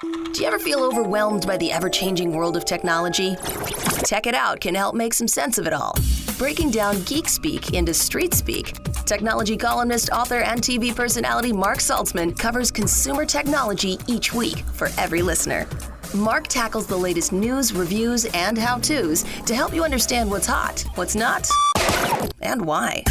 Do you ever feel overwhelmed by the ever-changing world of technology? Tech It Out can help make some sense of it all. Breaking down geek speak into street speak, technology columnist, author, and TV personality Mark Saltzman covers consumer technology each week for every listener. Mark tackles the latest news, reviews, and how-tos to help you understand what's hot, what's not, and why.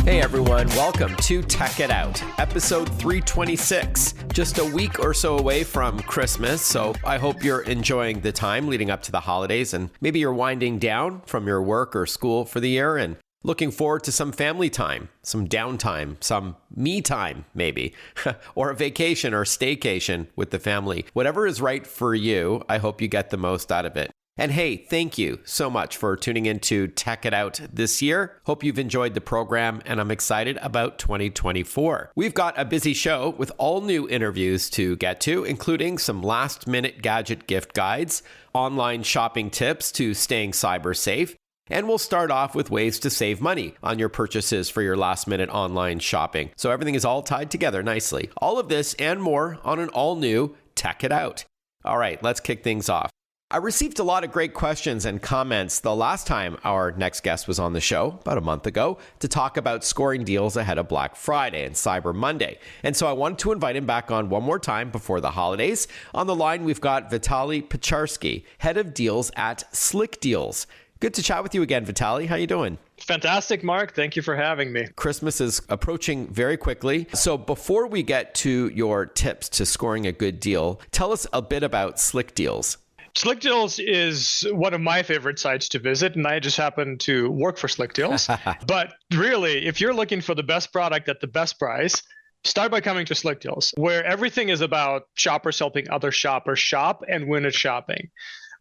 Hey everyone, welcome to Tech It Out, episode 326. Just a week or so away from Christmas, so I hope you're enjoying the time leading up to the holidays, and maybe you're winding down from your work or school for the year and looking forward to some family time, some downtime, some me time maybe, or a vacation or staycation with the family. Whatever is right for you, I hope you get the most out of it. And hey, thank you so much for tuning into Tech It Out this year. Hope you've enjoyed the program, and I'm excited about 2024. We've got a busy show with all new interviews to get to, including some last-minute gadget gift guides, online shopping tips to staying cyber safe, and we'll start off with ways to save money on your purchases for your last-minute online shopping. So everything is all tied together nicely. All of this and more on an all-new Tech It Out. All right, let's kick things off. I received a lot of great questions and comments the last time our next guest was on the show, about a month ago, to talk about scoring deals ahead of Black Friday and Cyber Monday. And so I wanted to invite him back on one more time before the holidays. On the line, we've got Vitaly Pecharsky, head of deals at Slickdeals. Good to chat with you again, Vitaly. How you doing? Fantastic, Mark. Thank you for having me. Christmas is approaching very quickly. So before we get to your tips to scoring a good deal, tell us a bit about Slickdeals. Slickdeals is one of my favorite sites to visit, and I just happen to work for Slickdeals. But really, if you're looking for the best product at the best price, start by coming to Slickdeals, where everything is about shoppers helping other shoppers shop and win at shopping.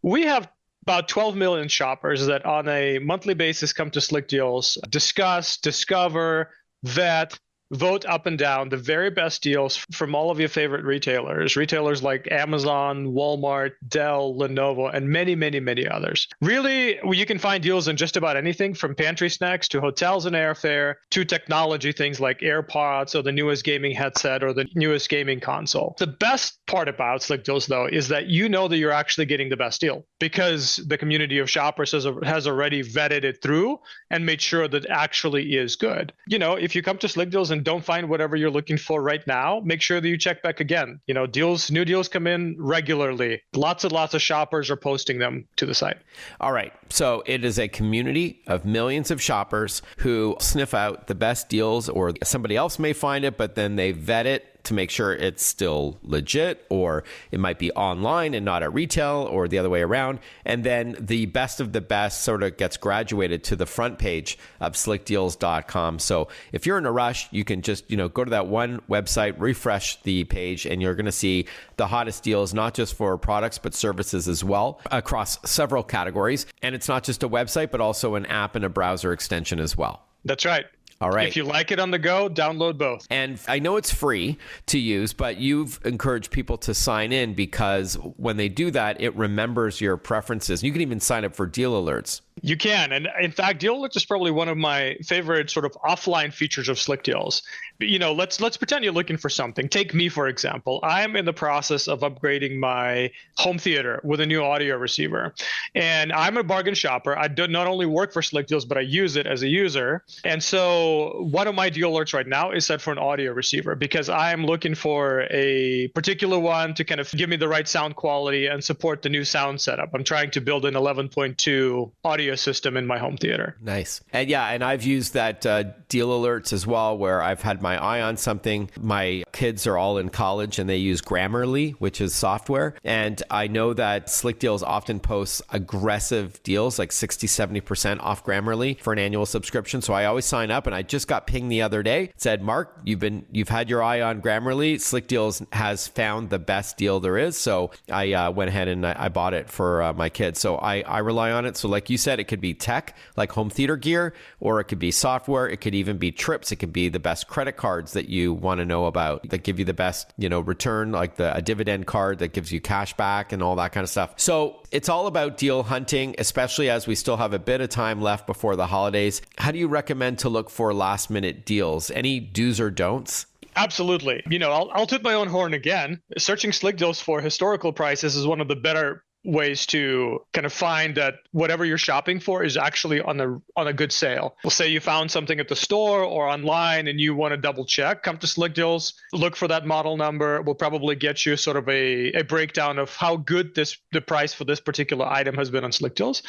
We have about 12 million shoppers that on a monthly basis come to Slickdeals, discuss, discover, vet, vote up and down the very best deals from all of your favorite retailers like Amazon, Walmart, Dell, Lenovo, and many, many, many others. Really, you can find deals on just about anything from pantry snacks to hotels and airfare to technology things like AirPods or the newest gaming headset or the newest gaming console. The best part about Slickdeals, though, is that you know that you're actually getting the best deal because the community of shoppers has already vetted it through and made sure that it actually is good. You know, if you come to Slickdeals and don't find whatever you're looking for right now, make sure that you check back again. You know, new deals come in regularly. Lots and lots of shoppers are posting them to the site. All right. So it is a community of millions of shoppers who sniff out the best deals, or somebody else may find it, but then they vet it to make sure it's still legit, or it might be online and not at retail, or the other way around. And then the best of the best sort of gets graduated to the front page of slickdeals.com. So if you're in a rush, you can just, go to that one website, refresh the page, and you're going to see the hottest deals, not just for products, but services as well, across several categories. And it's not just a website, but also an app and a browser extension as well. That's right. All right. If you like it on the go, download both. And I know it's free to use, but you've encouraged people to sign in because when they do that, it remembers your preferences. You can even sign up for deal alerts. You can. And in fact, deal alerts is probably one of my favorite sort of offline features of Slickdeals. Let's pretend you're looking for something. Take me, for example. I'm in the process of upgrading my home theater with a new audio receiver. And I'm a bargain shopper. I do not only work for Slickdeals, but I use it as a user. And so one of my deal alerts right now is set for an audio receiver because I'm looking for a particular one to kind of give me the right sound quality and support the new sound setup. I'm trying to build an 11.2 audio system in my home theater. Nice. And I've used that deal alerts as well, where I've had my eye on something. My kids are all in college and they use Grammarly, which is software. And I know that Slickdeals often posts aggressive deals, like 60-70% off Grammarly for an annual subscription. So I always sign up, and I just got pinged the other day. It said, Mark, you've had your eye on Grammarly. Slickdeals has found the best deal there is. So I went ahead and I bought it for my kids. So I rely on it. So like you said, it could be tech, like home theater gear, or it could be software. It could even be trips. It could be the best credit cards that you want to know about that give you the best, return, like a dividend card that gives you cash back and all that kind of stuff. So it's all about deal hunting, especially as we still have a bit of time left before the holidays. How do you recommend to look for last minute deals? Any do's or don'ts? Absolutely. I'll toot my own horn again. Searching Slickdeals for historical prices is one of the better ways to kind of find that whatever you're shopping for is actually on a good sale. We'll say you found something at the store or online and you want to double check, come to Slickdeals, look for that model number. We'll probably get you sort of a breakdown of how good the price for this particular item has been on Slickdeals.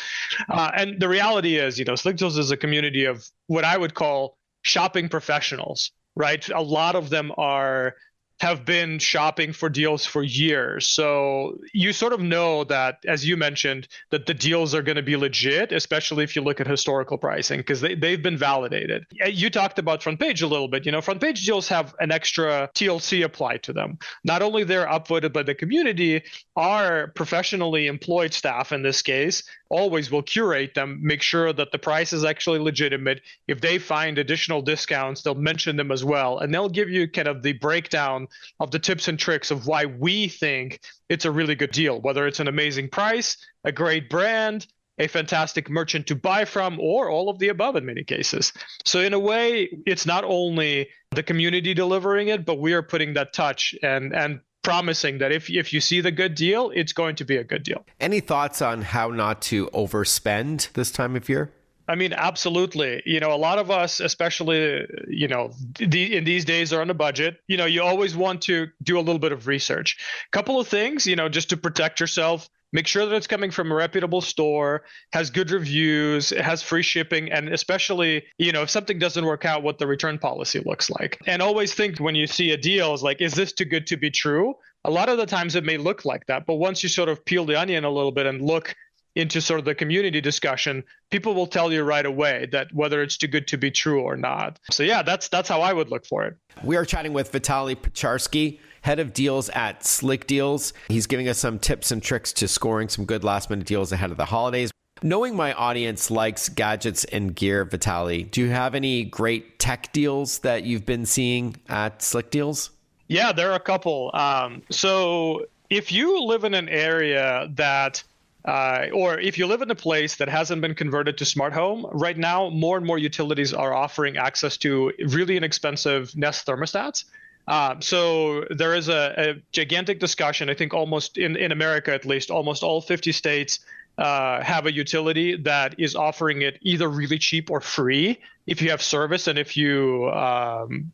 And the reality is, Slickdeals is a community of what I would call shopping professionals, right? A lot of them have been shopping for deals for years. So you sort of know that, as you mentioned, that the deals are going to be legit, especially if you look at historical pricing, because they've been validated. You talked about front page a little bit. Front page deals have an extra TLC applied to them. Not only they're upvoted by the community, our professionally employed staff in this case always will curate them, make sure that the price is actually legitimate. If they find additional discounts, they'll mention them as well. And they'll give you kind of the breakdown of the tips and tricks of why we think it's a really good deal, whether it's an amazing price, a great brand, a fantastic merchant to buy from, or all of the above in many cases. So in a way, it's not only the community delivering it, but we are putting that touch and promising that if you see the good deal, it's going to be a good deal. Any thoughts on how not to overspend this time of year? I mean, absolutely. A lot of us, especially, in these days are on a budget. You always want to do a little bit of research. Couple of things, just to protect yourself. Make sure that it's coming from a reputable store, has good reviews, has free shipping, and especially, if something doesn't work out, what the return policy looks like. And always think when you see a deal, is like, is this too good to be true? A lot of the times it may look like that, but once you sort of peel the onion a little bit and look into sort of the community discussion, people will tell you right away that whether it's too good to be true or not. So yeah, that's how I would look for it. We are chatting with Vitaly Pecharsky, head of deals at Slickdeals. He's giving us some tips and tricks to scoring some good last minute deals ahead of the holidays. Knowing my audience likes gadgets and gear, Vitaly, do you have any great tech deals that you've been seeing at Slickdeals? Yeah, there are a couple. So if you live in an area that or if you live in a place that hasn't been converted to smart home, right now, more and more utilities are offering access to really inexpensive Nest thermostats. So there is a gigantic discussion. I think almost in America, at least, almost all 50 states have a utility that is offering it either really cheap or free if you have service and if you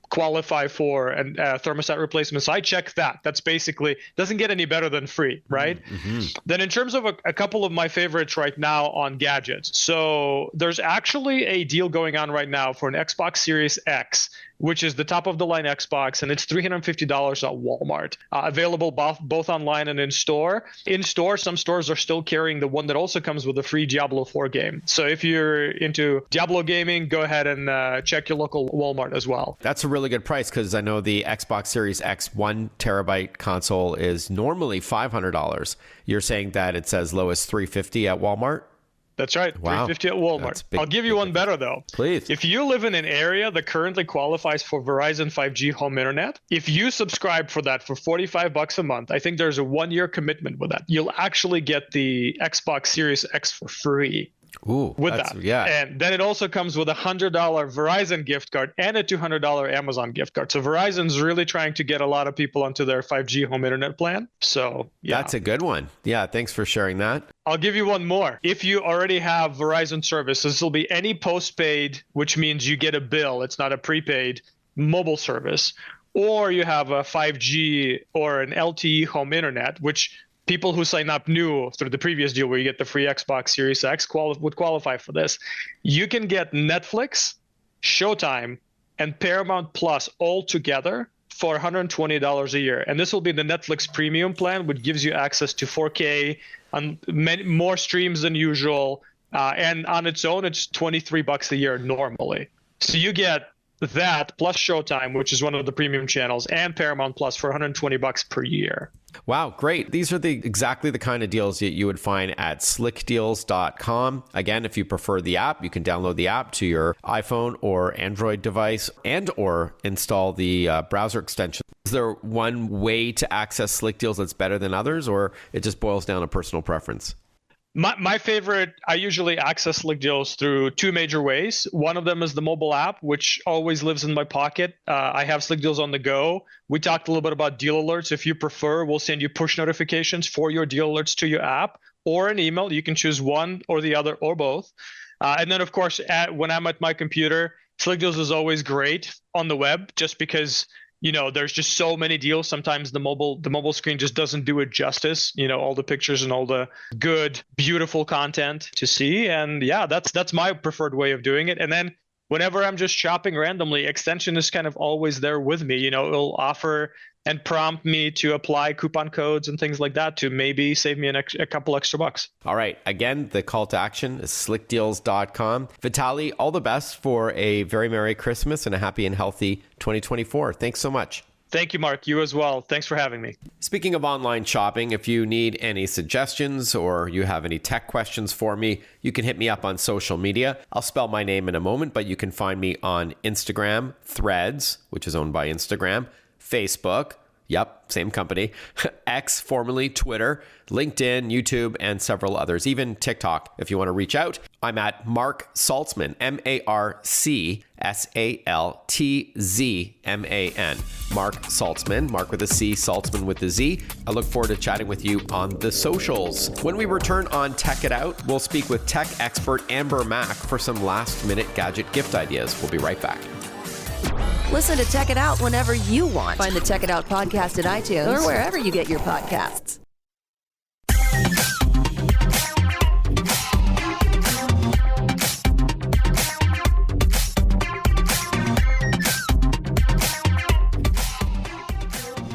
qualify for a thermostat replacement. So I check that. That's basically, doesn't get any better than free, right? Mm-hmm. Then in terms of a couple of my favorites right now on gadgets. So there's actually a deal going on right now for an Xbox Series X, which is the top of the line Xbox, and it's $350 at Walmart. Available both online and in store. In store, some stores are still carrying the one that also comes with a free Diablo 4 game. So if you're into Diablo gaming, go ahead and check your local Walmart as well. That's a really good price because I know the Xbox Series X 1 terabyte console is normally $500. You're saying that it's as low as $350 at Walmart? That's right. Wow. $350 at Walmart. I'll give you one better, though. Please. If you live in an area that currently qualifies for Verizon 5G home internet, if you subscribe for that for $45 a month, I think there's a 1-year commitment with that. You'll actually get the Xbox Series X for free. Ooh, with that. Yeah. And then it also comes with a $100 Verizon gift card and a $200 Amazon gift card. So Verizon's really trying to get a lot of people onto their 5G home internet plan. So yeah. That's a good one. Yeah, thanks for sharing that. I'll give you one more. If you already have Verizon service, this will be any postpaid, which means you get a bill. It's not a prepaid mobile service. Or you have a 5G or an LTE home internet, which people who sign up new through the previous deal where you get the free Xbox Series X would qualify for this. You can get Netflix, Showtime, and Paramount Plus all together for $120 a year. And this will be the Netflix premium plan, which gives you access to 4K and more streams than usual. And on its own, it's $23 a year normally. So you get that plus Showtime, which is one of the premium channels, and Paramount Plus for $120 per year. Wow, great. These are exactly the kind of deals that you would find at slickdeals.com. Again, if you prefer the app, you can download the app to your iPhone or Android device and or install the browser extension. Is there one way to access Slickdeals that's better than others, or it just boils down to personal preference? My favorite, I usually access Slickdeals through two major ways. One of them is the mobile app, which always lives in my pocket. I have Slickdeals on the go. We talked a little bit about deal alerts. If you prefer, we'll send you push notifications for your deal alerts to your app or an email. You can choose one or the other or both. And then, of course, when I'm at my computer, Slickdeals is always great on the web just because there's just so many deals. Sometimes the mobile screen just doesn't do it justice, all the pictures and all the good, beautiful content to see. And yeah, that's my preferred way of doing it. And then whenever I'm just shopping randomly, extension is kind of always there with me. It'll offer and prompt me to apply coupon codes and things like that to maybe save me a couple extra bucks. All right. Again, the call to action is slickdeals.com. Vitaly, all the best for a very Merry Christmas and a happy and healthy 2024. Thanks so much. Thank you, Mark. You as well. Thanks for having me. Speaking of online shopping, if you need any suggestions or you have any tech questions for me, you can hit me up on social media. I'll spell my name in a moment, but you can find me on Instagram, Threads, which is owned by Instagram, Facebook, yep, same company, X, formerly Twitter, LinkedIn, YouTube, and several others, even TikTok. If you want to reach out, I'm at Mark Saltzman, MarkSaltzman. Mark Saltzman, Mark with a C, Saltzman with a Z. I look forward to chatting with you on the socials. When we return on Tech It Out, we'll speak with tech expert Amber Mack for some last-minute gadget gift ideas. We'll be right back. Listen to Tech It Out whenever you want. Find the Tech It Out podcast at iTunes or wherever you get your podcasts.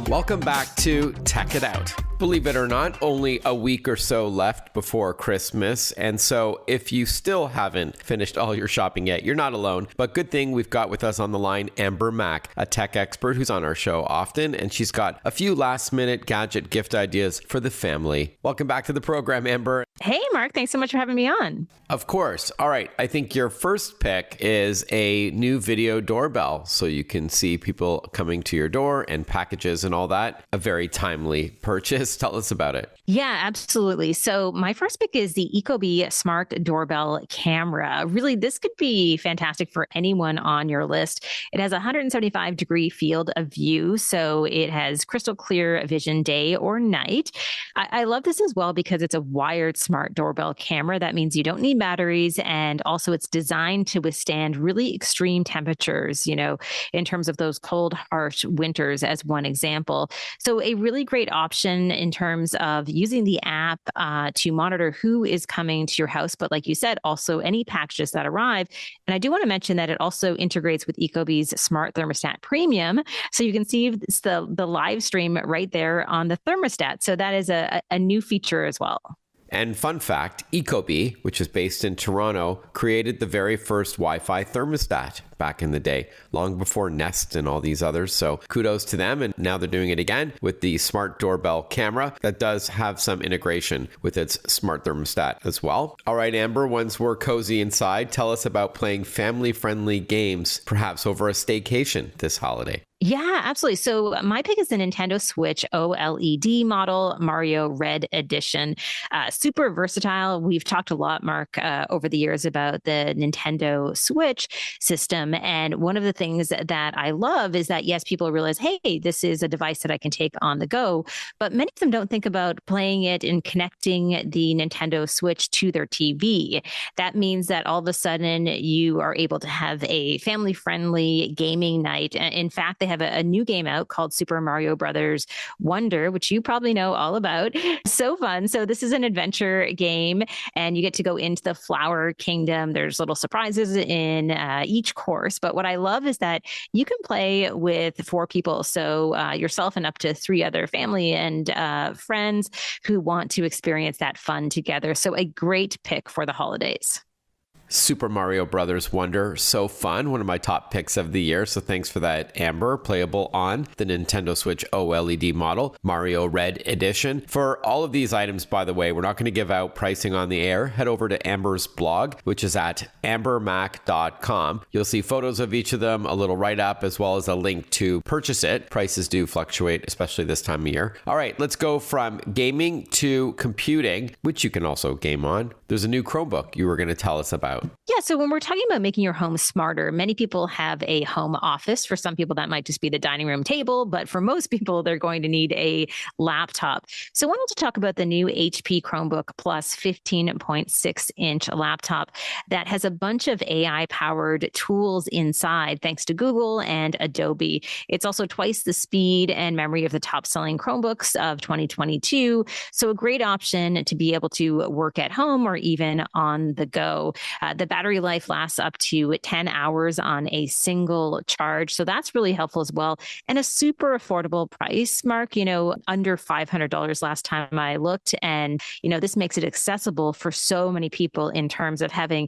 Welcome back to Tech It Out. Believe it or not, only a week or so left before Christmas. And so if you still haven't finished all your shopping yet, you're not alone. But good thing we've got with us on the line Amber Mack, a tech expert who's on our show often. And she's got a few last minute gadget gift ideas for the family. Welcome back to the program, Amber. Hey, Mark. Thanks so much for having me on. Of course. All right. I think your first pick is a new video doorbell so you can see people coming to your door and packages and all that. A very timely purchase. Tell us about it. Yeah, absolutely. So my first pick is the Ecobee Smart Doorbell Camera. Really, this could be fantastic for anyone on your list. It has a 175-degree field of view, so it has crystal clear vision day or night. I love this as well because it's a wired smart doorbell camera. That means you don't need batteries, and also it's designed to withstand really extreme temperatures, in terms of those cold, harsh winters as one example. So a really great option in terms of using the app to monitor who is coming to your house, but like you said, also any packages that arrive. And I do want to mention that it also integrates with Ecobee's Smart Thermostat Premium, so you can see the live stream right there on the thermostat. So that is a new feature as well. And fun fact, Ecobee, which is based in Toronto, created the very first Wi-Fi thermostat back in the day, long before Nest and all these others. So kudos to them. And now they're doing it again with the smart doorbell camera that does have some integration with its smart thermostat as well. All right, Amber, once we're cozy inside, tell us about playing family-friendly games, perhaps over a staycation this holiday. Yeah, absolutely. So my pick is the Nintendo Switch OLED model, Mario Red Edition. Super versatile. We've talked a lot, Mark, over the years about the Nintendo Switch system. And one of the things that I love is that, yes, people realize, hey, this is a device that I can take on the go. But many of them don't think about playing it and connecting the Nintendo Switch to their TV. That means that all of a sudden you are able to have a family-friendly gaming night. In fact, they have a new game out called Super Mario Brothers Wonder, which you probably know all about. So fun. So this is an adventure game, and you get to go into the Flower Kingdom. There's little surprises in each course. But what I love is that you can play with 4 people. So yourself and up to 3 other family and friends who want to experience that fun together. So a great pick for the holidays. Super Mario Brothers Wonder, so fun. One of my top picks of the year. So thanks for that, Amber. Playable on the Nintendo Switch OLED model, Mario Red Edition. For all of these items, by the way, we're not going to give out pricing on the air. Head over to Amber's blog, which is at ambermac.com. You'll see photos of each of them, a little write-up, as well as a link to purchase it. Prices do fluctuate, especially this time of year. All right, let's go from gaming to computing, which you can also game on. There's a new Chromebook you were going to tell us about. Yeah, so when we're talking about making your home smarter, many people have a home office. For some people, that might just be the dining room table, but for most people, they're going to need a laptop. So I wanted to talk about the new HP Chromebook Plus 15.6-inch laptop that has a bunch of AI-powered tools inside, thanks to Google and Adobe. It's also twice the speed and memory of the top-selling Chromebooks of 2022. So a great option to be able to work at home or even on the go. The battery life lasts up to 10 hours on a single charge. So that's really helpful as well. And a super affordable price, Mark, under $500 last time I looked. And, this makes it accessible for so many people in terms of having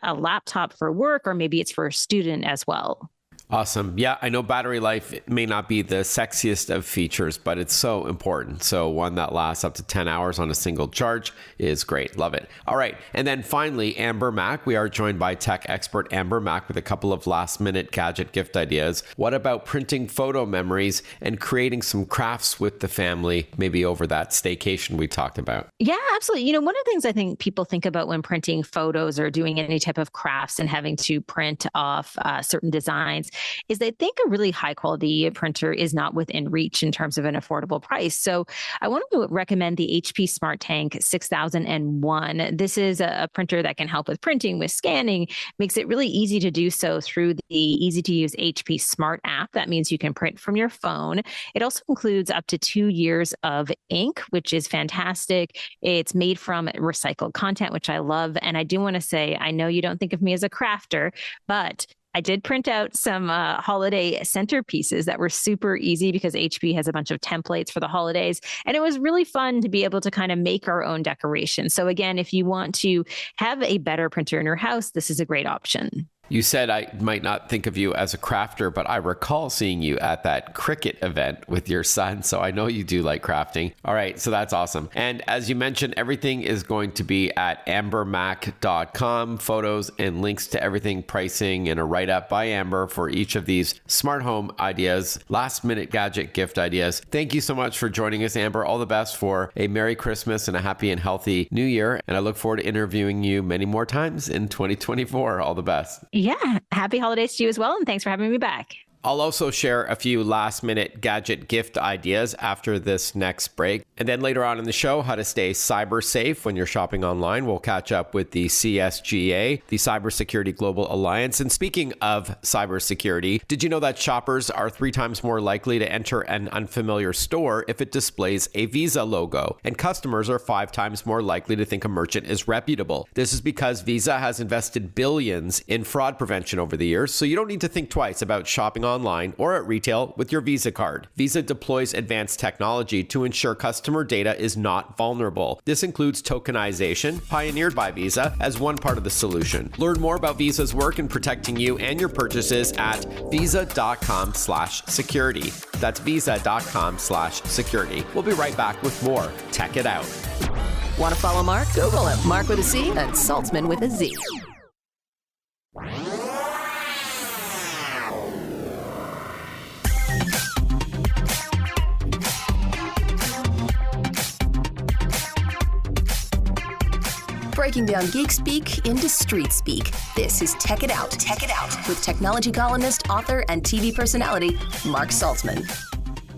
a laptop for work, or maybe it's for a student as well. Awesome. Yeah, I know battery life may not be the sexiest of features, but it's so important. So one that lasts up to 10 hours on a single charge is great. Love it. All right. And then finally, Amber Mac. We are joined by tech expert Amber Mac with a couple of last-minute gadget gift ideas. What about printing photo memories and creating some crafts with the family, maybe over that staycation we talked about? Yeah, absolutely. One of the things I think people think about when printing photos or doing any type of crafts and having to print off certain designs is they think a really high quality printer is not within reach in terms of an affordable price. So I want to recommend the HP Smart Tank 6001. This is a printer that can help with printing, with scanning, makes it really easy to do so through the easy to use HP Smart app. That means you can print from your phone. It also includes up to 2 years of ink, which is fantastic. It's made from recycled content, which I love. And I do want to say, I know you don't think of me as a crafter, but I did print out some holiday centerpieces that were super easy because HP has a bunch of templates for the holidays. And it was really fun to be able to kind of make our own decorations. So again, if you want to have a better printer in your house, this is a great option. You said I might not think of you as a crafter, but I recall seeing you at that cricket event with your son, so I know you do like crafting. All right, so that's awesome. And as you mentioned, everything is going to be at ambermac.com. Photos and links to everything, pricing, and a write-up by Amber for each of these smart home ideas, last-minute gadget gift ideas. Thank you so much for joining us, Amber. All the best for a Merry Christmas and a happy and healthy New Year. And I look forward to interviewing you many more times in 2024. All the best. Yeah. Happy holidays to you as well. And thanks for having me back. I'll also share a few last-minute gadget gift ideas after this next break. And then later on in the show, how to stay cyber safe when you're shopping online. We'll catch up with the CSGA, the Cybersecurity Global Alliance. And speaking of cybersecurity, did you know that shoppers are 3 times more likely to enter an unfamiliar store if it displays a Visa logo? And customers are 5 times more likely to think a merchant is reputable. This is because Visa has invested billions in fraud prevention over the years, so you don't need to think twice about shopping online or at retail with your Visa card. Visa deploys advanced technology to ensure customer data is not vulnerable. This includes tokenization, pioneered by Visa, as one part of the solution. Learn more about Visa's work in protecting you and your purchases at visa.com/security. That's visa.com/security. We'll be right back with more Tech It Out. Want to follow Mark? Google him. Mark with a C and Saltzman with a Z. Breaking down geek speak into street speak. This is Tech It Out. Tech It Out with technology columnist, author, and TV personality Mark Saltzman.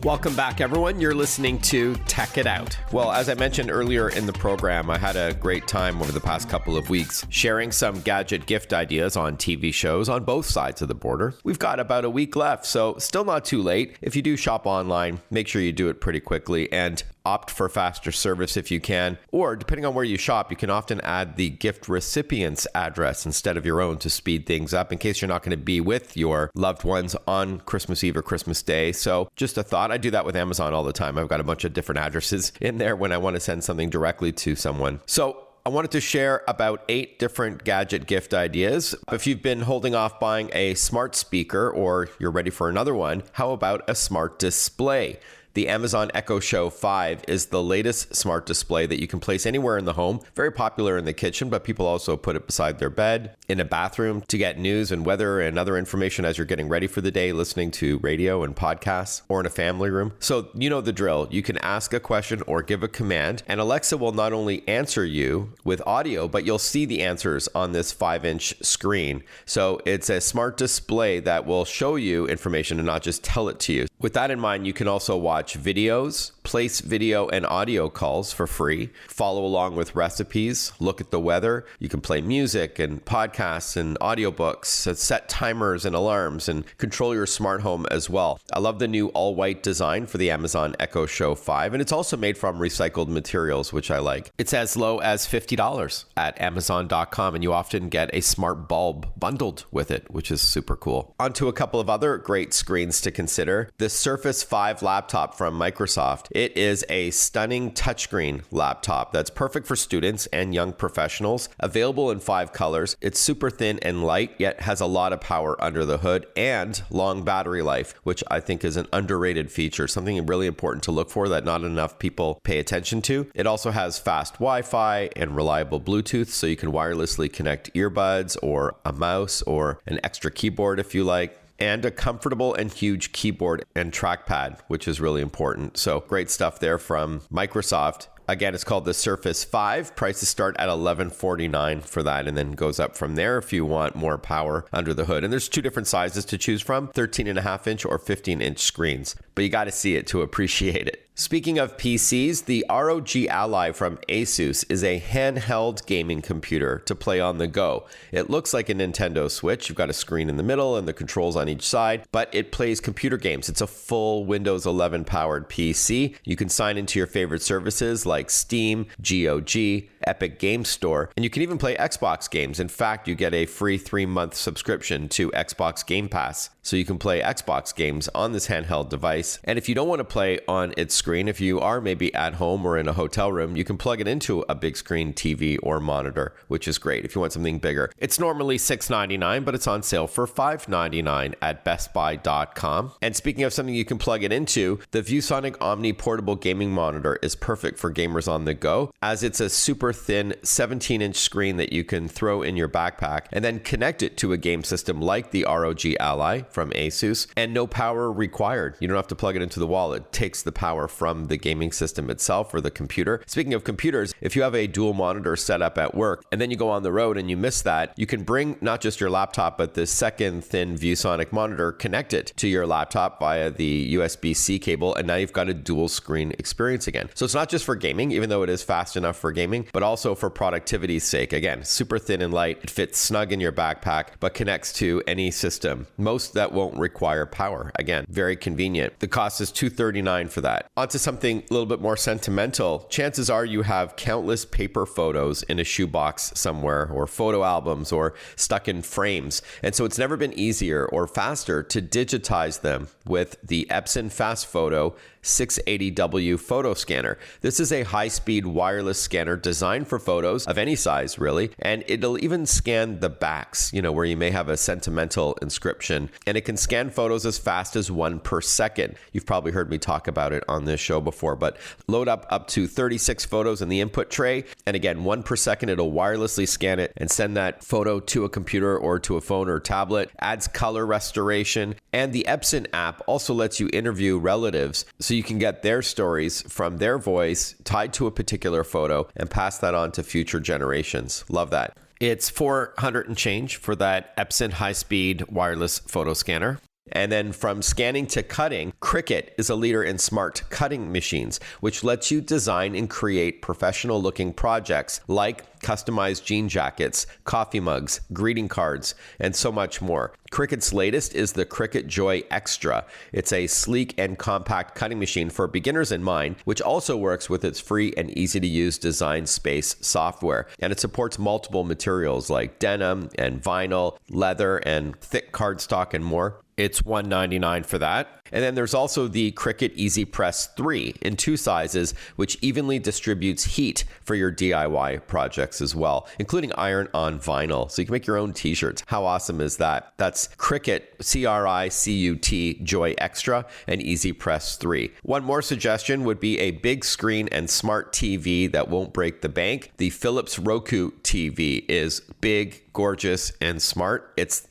Welcome back, everyone. You're listening to Tech It Out. Well, as I mentioned earlier in the program, I had a great time over the past couple of weeks sharing some gadget gift ideas on TV shows on both sides of the border. We've got about a week left, so still not too late. If you do shop online, make sure you do it pretty quickly and opt for faster service if you can. Or depending on where you shop, you can often add the gift recipient's address instead of your own to speed things up in case you're not going to be with your loved ones on Christmas Eve or Christmas Day. So just a thought. I do that with Amazon all the time. I've got a bunch of different addresses in there when I want to send something directly to someone. So I wanted to share about 8 different gadget gift ideas. If you've been holding off buying a smart speaker or you're ready for another one, how about a smart display? The Amazon Echo Show 5 is the latest smart display that you can place anywhere in the home. Very popular in the kitchen, but people also put it beside their bed, in a bathroom to get news and weather and other information as you're getting ready for the day, listening to radio and podcasts, or in a family room. So you know the drill. You can ask a question or give a command, and Alexa will not only answer you with audio, but you'll see the answers on this 5-inch screen. So it's a smart display that will show you information and not just tell it to you. With that in mind, you can also watch videos, place video and audio calls for free, follow along with recipes, look at the weather. You can play music and podcasts and audiobooks, set timers and alarms, and control your smart home as well. I love the new all-white design for the Amazon Echo Show 5, and it's also made from recycled materials, which I like. It's as low as $50 at Amazon.com, and you often get a smart bulb bundled with it, which is super cool. On to a couple of other great screens to consider. The Surface 5 laptop from Microsoft. It is a stunning touchscreen laptop that's perfect for students and young professionals. Available in 5 colors. It's super thin and light, yet has a lot of power under the hood and long battery life, which I think is an underrated feature, something really important to look for that not enough people pay attention to. It also has fast Wi-Fi and reliable Bluetooth, so you can wirelessly connect earbuds or a mouse or an extra keyboard if you like. And a comfortable and huge keyboard and trackpad, which is really important. So great stuff there from Microsoft. Again, it's called the Surface 5. Prices start at $1149 for that, and then goes up from there if you want more power under the hood. And there's 2 different sizes to choose from, 13.5-inch or 15-inch screens. But you got to see it to appreciate it. Speaking of PCs, the ROG Ally from Asus is a handheld gaming computer to play on the go. It looks like a Nintendo Switch. You've got a screen in the middle and the controls on each side, but it plays computer games. It's a full Windows 11 powered PC. You can sign into your favorite services like Steam, GOG, Epic Game Store, and you can even play Xbox games. In fact, you get a free 3-month subscription to Xbox Game Pass, so you can play Xbox games on this handheld device. And if you don't want to play on its screen, if you are maybe at home or in a hotel room, you can plug it into a big screen TV or monitor, which is great if you want something bigger. It's normally $699, but it's on sale for $599 at bestbuy.com. And speaking of something you can plug it into, the ViewSonic Omni portable gaming monitor is perfect for gamers on the go, as it's a super thin 17-inch screen that you can throw in your backpack and then connect it to a game system like the ROG Ally from Asus, and no power required. You don't have to plug it into the wall. It takes the power from the gaming system itself or the computer. Speaking of computers, if you have a dual monitor set up at work and then you go on the road and you miss that, you can bring not just your laptop, but the second thin ViewSonic monitor, connect it to your laptop via the USB-C cable, and now you've got a dual screen experience again. So it's not just for gaming, even though it is fast enough for gaming, but also for productivity's sake. Again, super thin and light. It fits snug in your backpack, but connects to any system. Most that won't require power. Again, very convenient. The cost is $239 for that. Onto something a little bit more sentimental. Chances are you have countless paper photos in a shoebox somewhere, or photo albums, or stuck in frames. And so it's never been easier or faster to digitize them with the Epson Fast Photo 680W photo scanner. This is a high-speed wireless scanner designed for photos of any size, really, and it'll even scan the backs, where you may have a sentimental inscription, and it can scan photos as fast as 1 per second. You've probably heard me talk about it on this show before, but load up to 36 photos in the input tray, and again, 1 per second, it'll wirelessly scan it and send that photo to a computer or to a phone or tablet. Adds color restoration, and the Epson app also lets you interview relatives, so you can get their stories from their voice tied to a particular photo and pass that on to future generations. Love that. It's $400 and change for that Epson high-speed wireless photo scanner. And then from scanning to cutting, Cricut is a leader in smart cutting machines, which lets you design and create professional-looking projects like customized jean jackets, coffee mugs, greeting cards, and so much more. Cricut's latest is the Cricut Joy Extra. It's a sleek and compact cutting machine for beginners in mind, which also works with its free and easy-to-use Design Space software. And it supports multiple materials like denim and vinyl, leather, and thick cardstock, and more. It's $199 for that. And then there's also the Cricut Easy Press 3 in 2 sizes, which evenly distributes heat for your DIY projects as well, including iron on vinyl. So you can make your own t-shirts. How awesome is that? That's Cricut, C-R-I-C-U-T, Joy Extra, and Easy Press 3. One more suggestion would be a big screen and smart TV that won't break the bank. The Philips Roku TV is big, gorgeous, and smart. It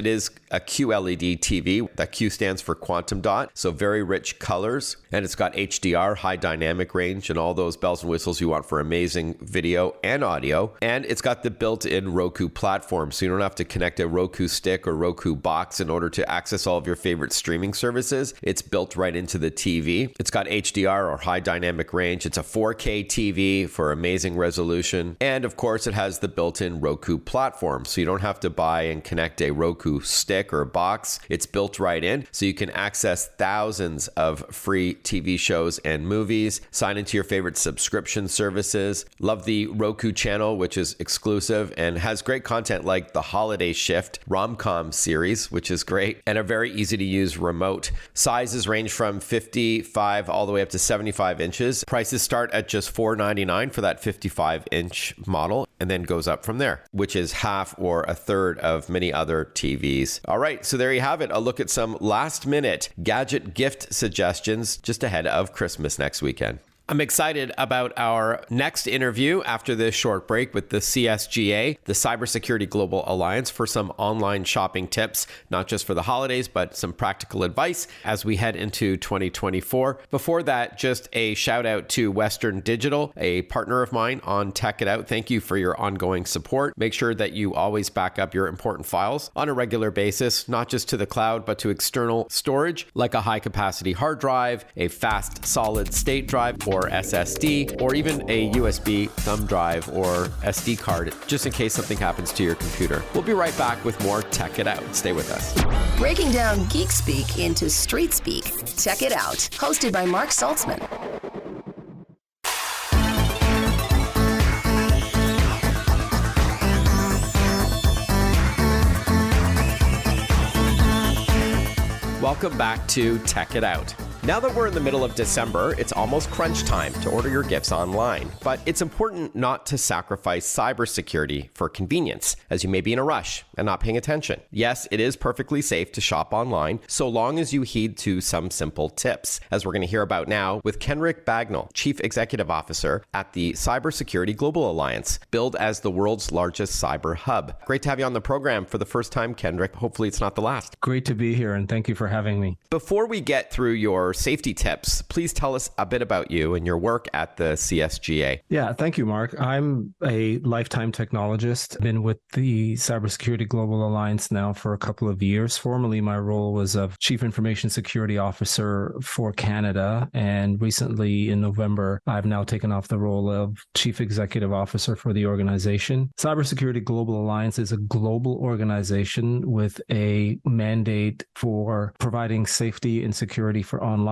is a QLED TV. That Q stands for quantum dot, so very rich colors. And it's got HDR, high dynamic range, and all those bells and whistles you want for amazing video and audio. And it's got the built-in Roku platform, so you don't have to connect a Roku stick or Roku box in order to access all of your favorite streaming services. It's built right into the TV. It's got HDR or high dynamic range. It's a 4K TV for amazing resolution. And of course, it has the built-in Roku platform, so you don't have to buy and connect a Roku stick or box. It's built right in, so you can access thousands of free TV shows and movies, sign into your favorite subscription services. Love the Roku channel, which is exclusive and has great content like the Holiday Shift rom-com series, which is great, and a very easy to use remote. Sizes range from 55 all the way up to 75 inches. Prices start at just $499 for that 55-inch model, and then goes up from there, which is half or a third of many other TVs. All right, so there you have it. A look at some last-minute Gadget gift suggestions just ahead of Christmas next weekend. I'm excited about our next interview after this short break with the CSGA, the Cybersecurity Global Alliance, for some online shopping tips, not just for the holidays, but some practical advice as we head into 2024. Before that, just a shout out to Western Digital, a partner of mine on Tech It Out. Thank you for your ongoing support. Make sure that you always back up your important files on a regular basis, not just to the cloud, but to external storage, like a high capacity hard drive, a fast solid state drive, or SSD, or even a USB thumb drive or SD card, just in case something happens to your computer. We'll be right back with more Tech It Out. Stay with us. Breaking down geek speak into street speak. Tech It Out, hosted by Mark Saltzman. Welcome back to Tech It Out. Now that we're in the middle of December, it's almost crunch time to order your gifts online. But it's important not to sacrifice cybersecurity for convenience, as you may be in a rush and not paying attention. Yes, it is perfectly safe to shop online, so long as you heed to some simple tips, as we're going to hear about now with Kenrick Bagnall, Chief Executive Officer at the Cybersecurity Global Alliance, billed as the world's largest cyber hub. Great to have you on the program for the first time, Kenrick. Hopefully it's not the last. Great to be here, and thank you for having me. Before we get through your safety tips, please tell us a bit about you and your work at the CSGA. Yeah, thank you, Mark. I'm a lifetime technologist. Been with the Cybersecurity Global Alliance now for a couple of years. Formerly, my role was of Chief Information Security Officer for Canada. And recently, in November, I've now taken off the role of Chief Executive Officer for the organization. Cybersecurity Global Alliance is a global organization with a mandate for providing safety and security for online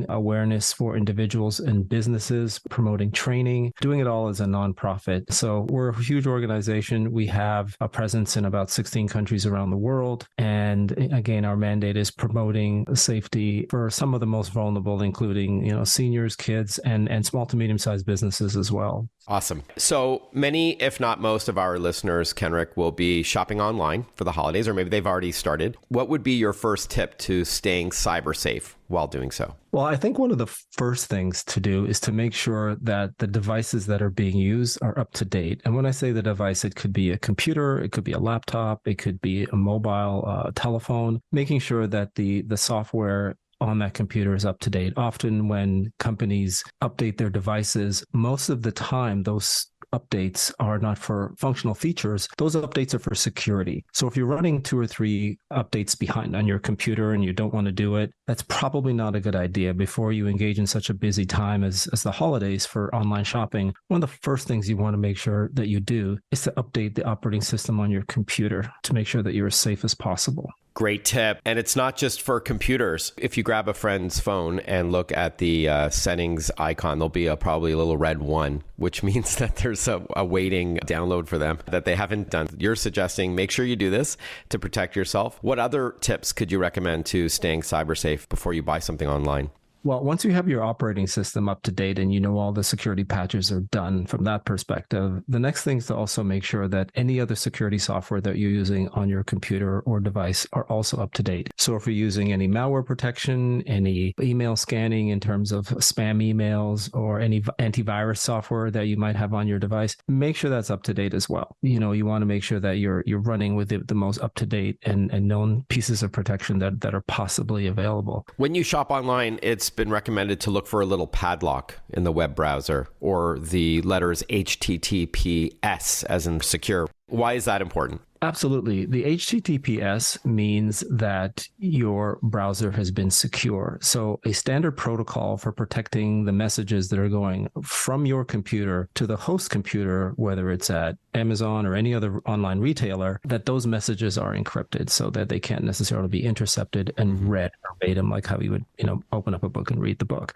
awareness for individuals and businesses, promoting training, doing it all as a nonprofit. So we're a huge organization. We have a presence in about 16 countries around the world. And again, our mandate is promoting safety for some of the most vulnerable, including, seniors, kids, and small to medium-sized businesses as well. Awesome. So many, if not most of our listeners, Kenrick, will be shopping online for the holidays, or maybe they've already started. What would be your first tip to staying cyber safe while doing so? Well, I think one of the first things to do is to make sure that the devices that are being used are up to date. And when I say the device, it could be a computer, it could be a laptop, it could be a mobile telephone, making sure that the software on that computer is up to date. Often when companies update their devices, most of the time those updates are not for functional features. Those updates are for security. So if you're running 2 or 3 updates behind on your computer and you don't want to do it, that's probably not a good idea before you engage in such a busy time as the holidays for online shopping. One of the first things you want to make sure that you do is to update the operating system on your computer to make sure that you're as safe as possible. Great tip. And it's not just for computers. If you grab a friend's phone and look at the settings icon, there'll be probably a little red 1, which means that there's a waiting download for them that they haven't done. You're suggesting make sure you do this to protect yourself. What other tips could you recommend to staying cyber safe before you buy something online? Well, once you have your operating system up to date and you know all the security patches are done from that perspective, the next thing is to also make sure that any other security software that you're using on your computer or device are also up to date. So if you're using any malware protection, any email scanning in terms of spam emails, or any antivirus software that you might have on your device, make sure that's up to date as well. You want to make sure that you're running with the most up to date and known pieces of protection that are possibly available. When you shop online, it's been recommended to look for a little padlock in the web browser, or the letters HTTPS as in secure. Why is that important? Absolutely. The HTTPS means that your browser has been secure. So a standard protocol for protecting the messages that are going from your computer to the host computer, whether it's at Amazon or any other online retailer, that those messages are encrypted so that they can't necessarily be intercepted and read verbatim, like how you would, open up a book and read the book.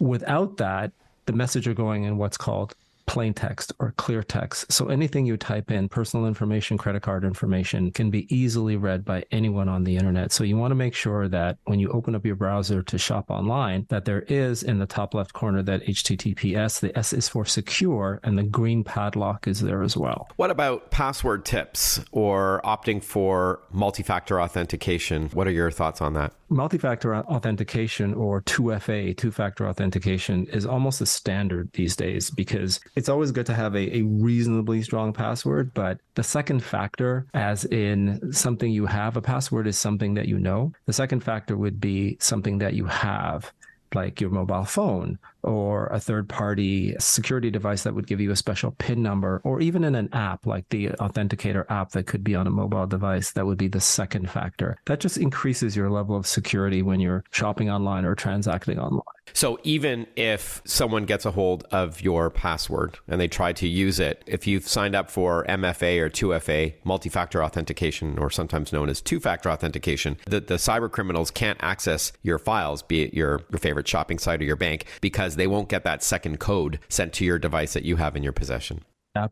Without that, the message are going in what's called plain text or clear text. So anything you type in, personal information, credit card information, can be easily read by anyone on the internet. So you want to make sure that when you open up your browser to shop online, that there is in the top left corner that HTTPS. The S is for secure, and the green padlock is there as well. What about password tips or opting for multi-factor authentication? What are your thoughts on that? Multi-factor authentication, or 2FA, two-factor authentication, is almost a standard these days, because it's always good to have a reasonably strong password, but the second factor, as in something you have, a password is something that you know. The second factor would be something that you have, like your mobile phone or a third-party security device that would give you a special PIN number, or even in an app like the Authenticator app that could be on a mobile device. That would be the second factor. That just increases your level of security when you're shopping online or transacting online. So even if someone gets a hold of your password and they try to use it, if you've signed up for MFA or 2FA, multi-factor authentication, or sometimes known as two-factor authentication, the cyber criminals can't access your files, be it your favorite shopping site or your bank, because they won't get that second code sent to your device that you have in your possession.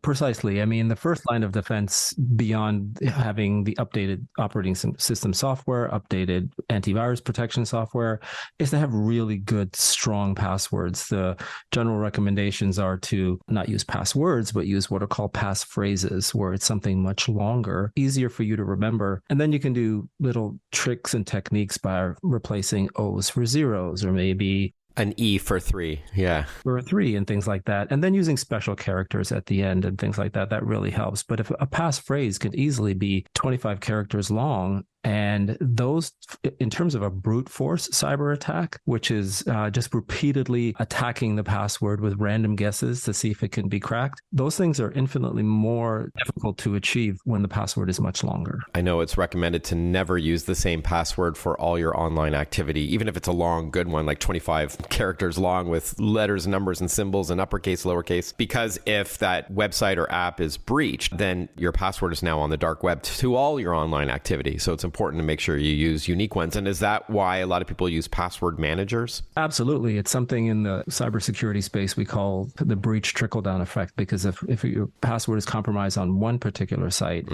Precisely. I mean, the first line of defense, beyond having the updated operating system software, updated antivirus protection software, is to have really good, strong passwords. The general recommendations are to not use passwords, but use what are called passphrases, where it's something much longer, easier for you to remember. And then you can do little tricks and techniques by replacing O's for zeros, or maybe an E for 3, yeah. Or a 3 and things like that. And then using special characters at the end and things like that, that really helps. But if a passphrase could easily be 25 characters long, and those, in terms of a brute force cyber attack, which is just repeatedly attacking the password with random guesses to see if it can be cracked, those things are infinitely more difficult to achieve when the password is much longer. I know it's recommended to never use the same password for all your online activity, even if it's a long, good one, like 25 characters long with letters, numbers, and symbols and uppercase, lowercase, because if that website or app is breached, then your password is now on the dark web to all your online activity. So it's important to make sure you use unique ones. And is that why a lot of people use password managers? Absolutely. It's something in the cybersecurity space we call the breach trickle-down effect, because if your password is compromised on one particular site,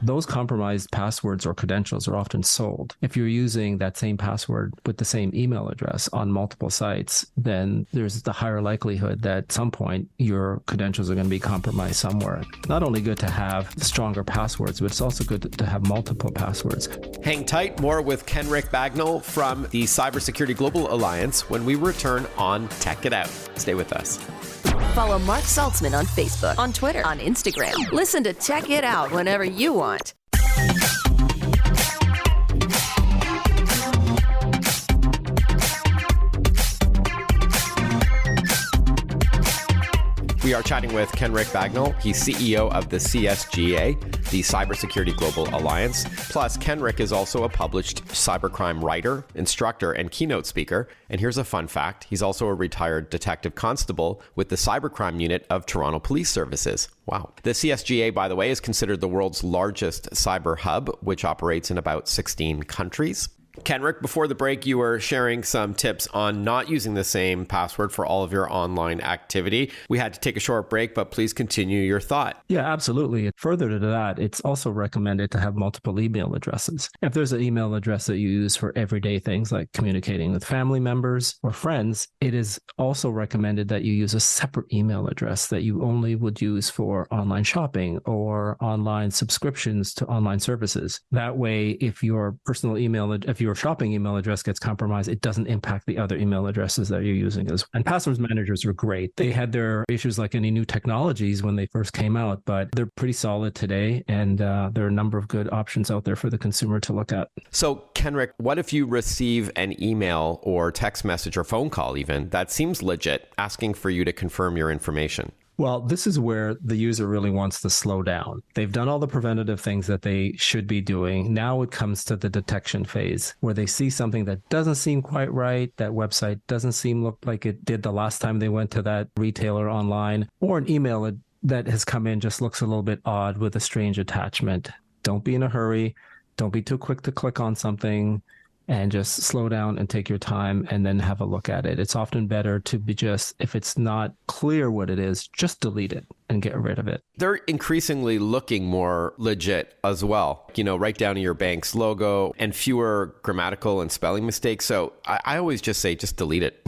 those compromised passwords or credentials are often sold. If you're using that same password with the same email address on multiple sites, then there's the higher likelihood that at some point your credentials are going to be compromised somewhere. Not only good to have stronger passwords, but it's also good to have multiple passwords. Hang tight. More with Kenrick Bagnall from the Cybersecurity Global Alliance when we return on Tech It Out. Stay with us. Follow Mark Saltzman on Facebook, on Twitter, on Instagram. Listen to Tech It Out whenever you want. We We are chatting with Kenrick Bagnall. He's CEO of the CSGA, the Cybersecurity Global Alliance. Plus, Kenrick is also a published cybercrime writer, instructor, and keynote speaker. And here's a fun fact. He's also a retired detective constable with the cybercrime unit of Toronto Police Services. Wow. The CSGA, by the way, is considered the world's largest cyber hub, which operates in about 16 countries. Kenrick, before the break, you were sharing some tips on not using the same password for all of your online activity. We had to take a short break, but please continue your thought. Yeah, absolutely. Further to that, it's also recommended to have multiple email addresses. If there's an email address that you use for everyday things like communicating with family members or friends, it is also recommended that you use a separate email address that you only would use for online shopping or online subscriptions to online services. That way, if your personal email, if your shopping email address gets compromised, it doesn't impact the other email addresses that you're using. And passwords managers are great. They had their issues like any new technologies when they first came out, but they're pretty solid today. And there are a number of good options out there for the consumer to look at. So, Kenrick, what if you receive an email or text message or phone call even that seems legit, asking for you to confirm your information? Well, this is where the user really wants to slow down. They've done all the preventative things that they should be doing. Now it comes to the detection phase where they see something that doesn't seem quite right. That website doesn't look like it did the last time they went to that retailer online, or an email that has come in just looks a little bit odd with a strange attachment. Don't be in a hurry. Don't be too quick to click on something. And just slow down and take your time and then have a look at it. It's often better to be if it's not clear what it is, just delete it and get rid of it. They're increasingly looking more legit as well. Right down to your bank's logo and fewer grammatical and spelling mistakes. So I always just say, just delete it.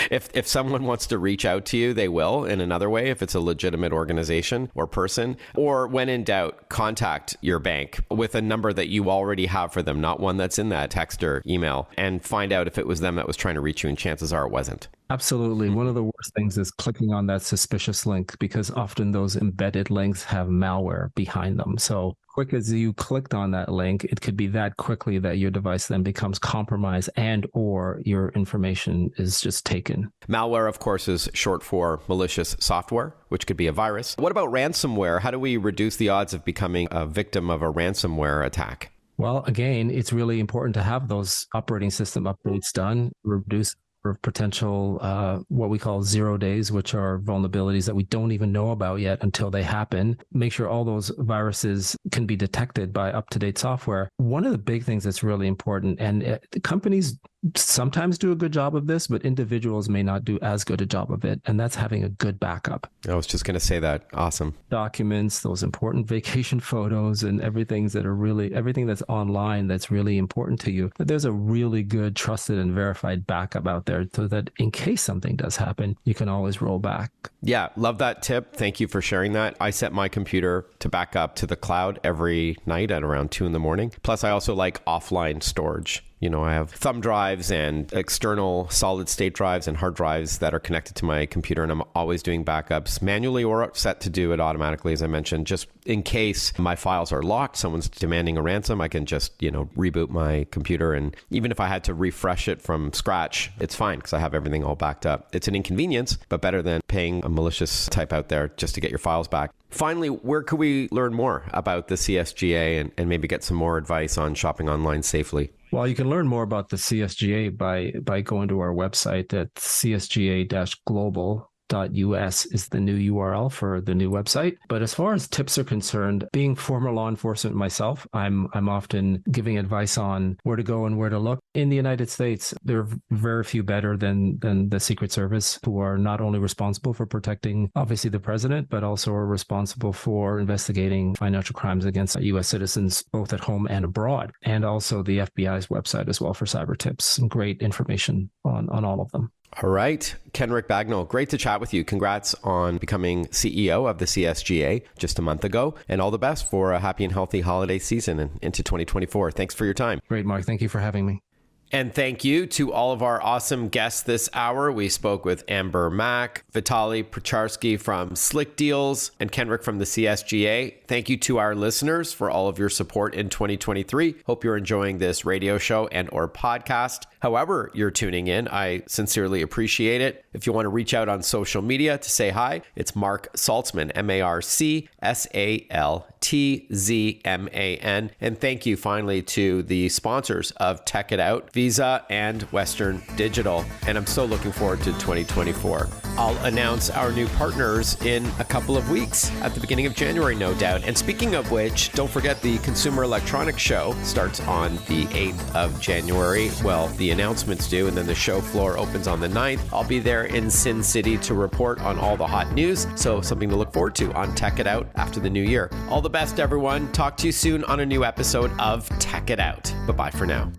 If someone wants to reach out to you, they will in another way, if it's a legitimate organization or person. Or when in doubt, contact your bank with a number that you already have for them, not one that's in that text or email, and find out if it was them that was trying to reach you, and chances are it wasn't. Absolutely. One of the worst things is clicking on that suspicious link, because often those embedded links have malware behind them. So quick as you clicked on that link, it could be that quickly that your device then becomes compromised and or your information is just taken. Malware, of course, is short for malicious software, which could be a virus. What about ransomware? How do we reduce the odds of becoming a victim of a ransomware attack? Well, again, it's really important to have those operating system updates done, reduce potential what we call 0 days, which are vulnerabilities that we don't even know about yet until they happen. Make sure all those viruses can be detected by up-to-date software. One of the big things that's really important, and companies sometimes do a good job of this, but individuals may not do as good a job of it, and that's having a good backup. I was just going to say that. Awesome. Documents, those important vacation photos, and everything that's online that's really important to you. But there's a really good, trusted, and verified backup out there so that in case something does happen, you can always roll back. Yeah, love that tip. Thank you for sharing that. I set my computer to back up to the cloud every night at around 2 a.m. Plus, I also like offline storage. I have thumb drives and external solid state drives and hard drives that are connected to my computer, and I'm always doing backups manually or set to do it automatically, as I mentioned, just in case my files are locked, someone's demanding a ransom, I can just, reboot my computer. And even if I had to refresh it from scratch, it's fine because I have everything all backed up. It's an inconvenience, but better than paying a malicious type out there just to get your files back. Finally, where could we learn more about the CSGA and maybe get some more advice on shopping online safely? Well, you can learn more about the CSGA by going to our website at csga-global.us is the new URL for the new website. But as far as tips are concerned, being former law enforcement myself, I'm often giving advice on where to go and where to look. In the United States, there are very few better than the Secret Service, who are not only responsible for protecting, obviously, the president, but also are responsible for investigating financial crimes against U.S. citizens, both at home and abroad, and also the FBI's website as well for cyber tips. Some great information on all of them. All right. Kenrick Bagnall, great to chat with you. Congrats on becoming CEO of the CSGA just a month ago, and all the best for a happy and healthy holiday season and into 2024. Thanks for your time. Great, Mark. Thank you for having me. And thank you to all of our awesome guests this hour. We spoke with Amber Mack, Vitaly Pecharsky from Slickdeals, and Kenrick from the CSGA. Thank you to our listeners for all of your support in 2023. Hope you're enjoying this radio show and or podcast. However you're tuning in, I sincerely appreciate it. If you want to reach out on social media to say hi, it's Mark Saltzman, MarcSaltzman. And thank you finally to the sponsors of Tech It Out, Visa and Western Digital. And I'm so looking forward to 2024. I'll announce our new partners in a couple of weeks at the beginning of January, no doubt. And speaking of which, don't forget the Consumer Electronics Show starts on the 8th of January. Well, the announcements do, and then the show floor opens on the 9th. I'll be there in Sin City to report on all the hot news. So something to look forward to on Tech It Out after the new year. All the best, everyone. Talk to you soon on a new episode of Tech It Out. Bye-bye for now.